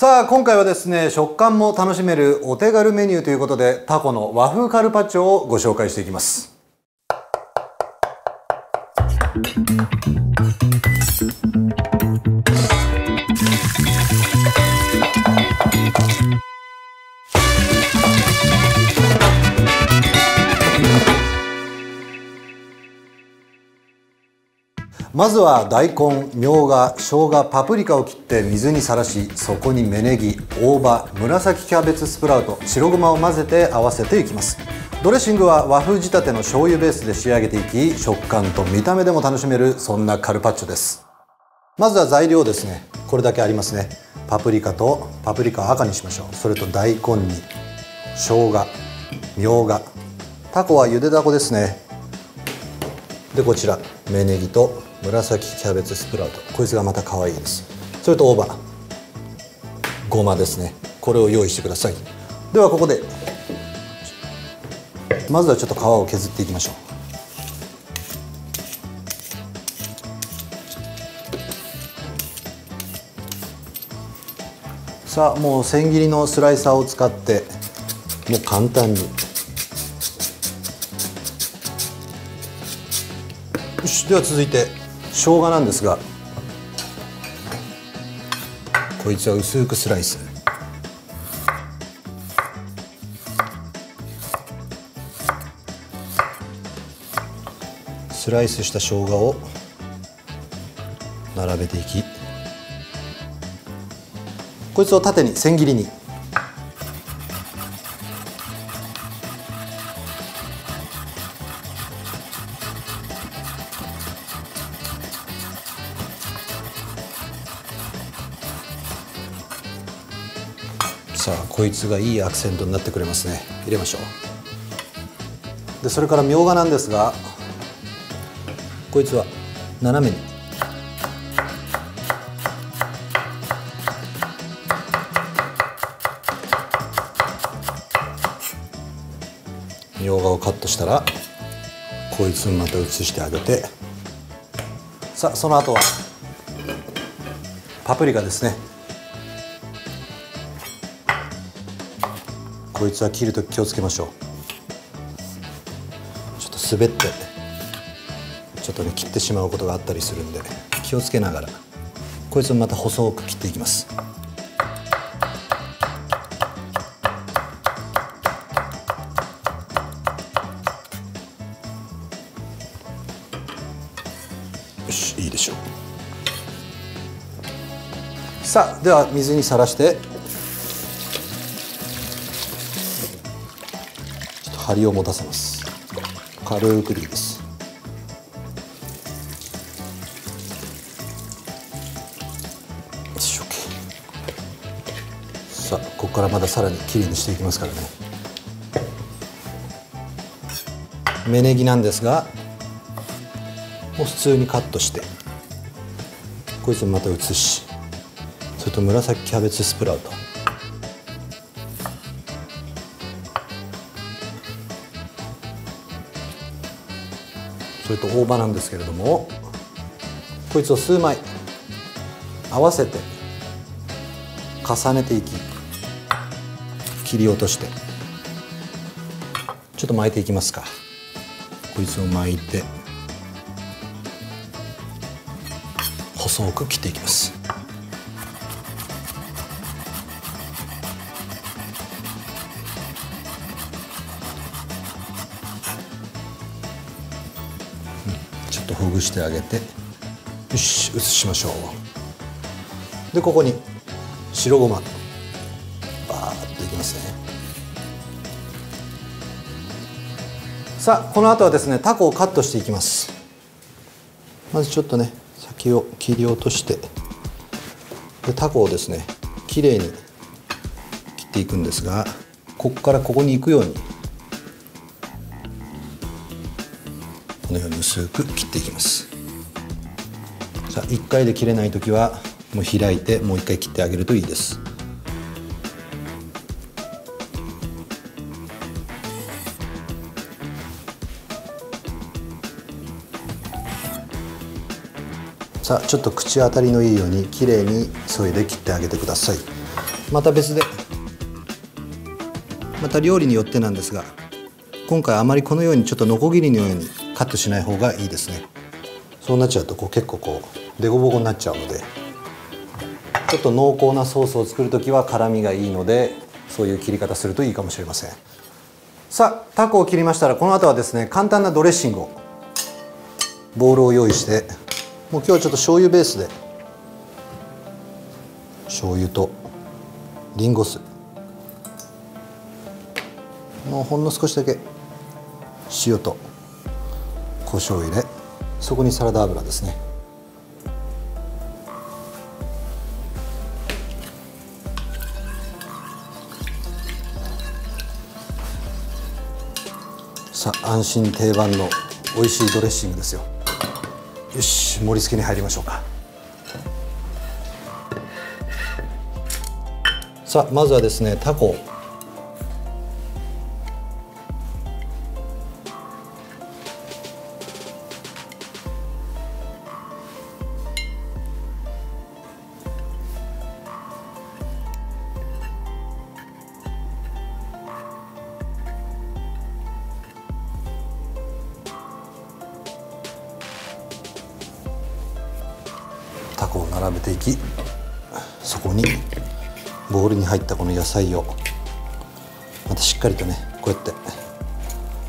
さあ今回はですね、食感も楽しめるお手軽メニューということで、タコの和風カルパッチョをご紹介していきます。まずは大根、みょうが、生姜、パプリカを切って水にさらし、そこに芽ネギ、大葉、紫キャベツスプラウト、白ごまを混ぜて合わせていきます。ドレッシングは和風仕立ての醤油ベースで仕上げていき、食感と見た目でも楽しめるそんなカルパッチョです。まずは材料ですね。これだけありますね。パプリカとパプリカを赤にしましょう。それと大根に生姜、みょうが、タコはゆでだこですね。でこちら芽ネギと紫キャベツスプラウト、こいつがまた可愛いです。それと大葉、ごまですね。これを用意してください。ではここでまずはちょっと皮を削っていきましょう。さあもう千切りのスライサーを使ってもう簡単に。よし、では続いて生姜なんですが、こいつは薄くスライス。スライスした生姜を並べていき、こいつを縦に千切りに。さあこいつがいいアクセントになってくれますね。入れましょう。でそれからみょうがなんですが、こいつは斜めに。みょうがをカットしたらこいつをまた移してあげて、さあその後はパプリカですね。こいつは切るとき気をつけましょう。ちょっと滑ってちょっとね切ってしまうことがあったりするんで気をつけながら、こいつをまた細く切っていきます。よし、いいでしょう。さあでは水にさらして張りを持たせます。軽くでいいです。よし、OK。さあここからまださらにきれいにしていきますからね。芽ネギなんですが、もう普通にカットしてこいつをまた移し、それと紫キャベツスプラウト、それと大葉なんですけれども、こいつを数枚合わせて重ねていき、切り落としてちょっと巻いていきますか。こいつを巻いて細く切っていきます。ちょっとほぐしてあげて、よし移しましょう。でここに白ごまバーッといきますね。さあこの後はですねタコをカットしていきます。まずちょっとね先を切り落として、でタコをですねきれいに切っていくんですが、ここからここに行くようにこのように薄く切っていきます。さあ1回で切れない時はもう開いてもう1回切ってあげるといいです。さあちょっと口当たりのいいようにきれいにそいで切ってあげてください。また別で、また料理によってなんですが、今回あまりこのようにちょっとノコギリのようにカットしない方がいいですね。そうなっちゃうと結構デコボコになっちゃうので、ちょっと濃厚なソースを作る時は辛みがいいので、そういう切り方するといいかもしれません。さあタコを切りましたら、この後はですね、簡単なドレッシングを、ボウルを用意して、もう今日はちょっと醤油ベースで、醤油とリンゴ酢、もうほんの少しだけ塩と胡椒を入れ、そこにサラダ油ですね。さあ安心定番の美味しいドレッシングですよ。よし、盛り付けに入りましょうか。さあまずはですね、タコを並べていき、そこにボウルに入ったこの野菜をまたしっかりとね、こうやって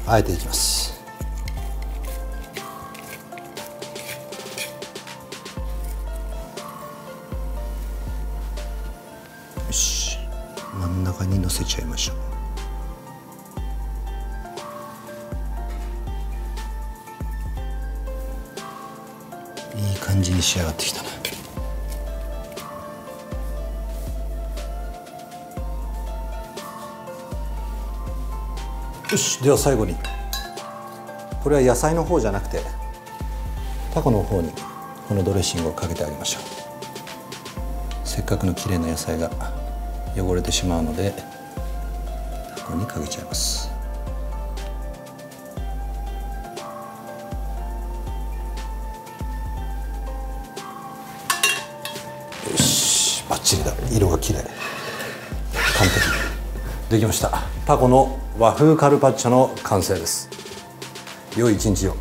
和えていきます。よし、真ん中にのせちゃいましょう。いい感じに仕上がってきたな。よし、では最後に、これは野菜の方じゃなくてタコの方にこのドレッシングをかけてあげましょう。せっかくのきれいな野菜が汚れてしまうので、タコにかけちゃいます。よし、バッチリだ。色がきれい、完璧できました。タコの和風カルパッチョの完成です。良い一日を。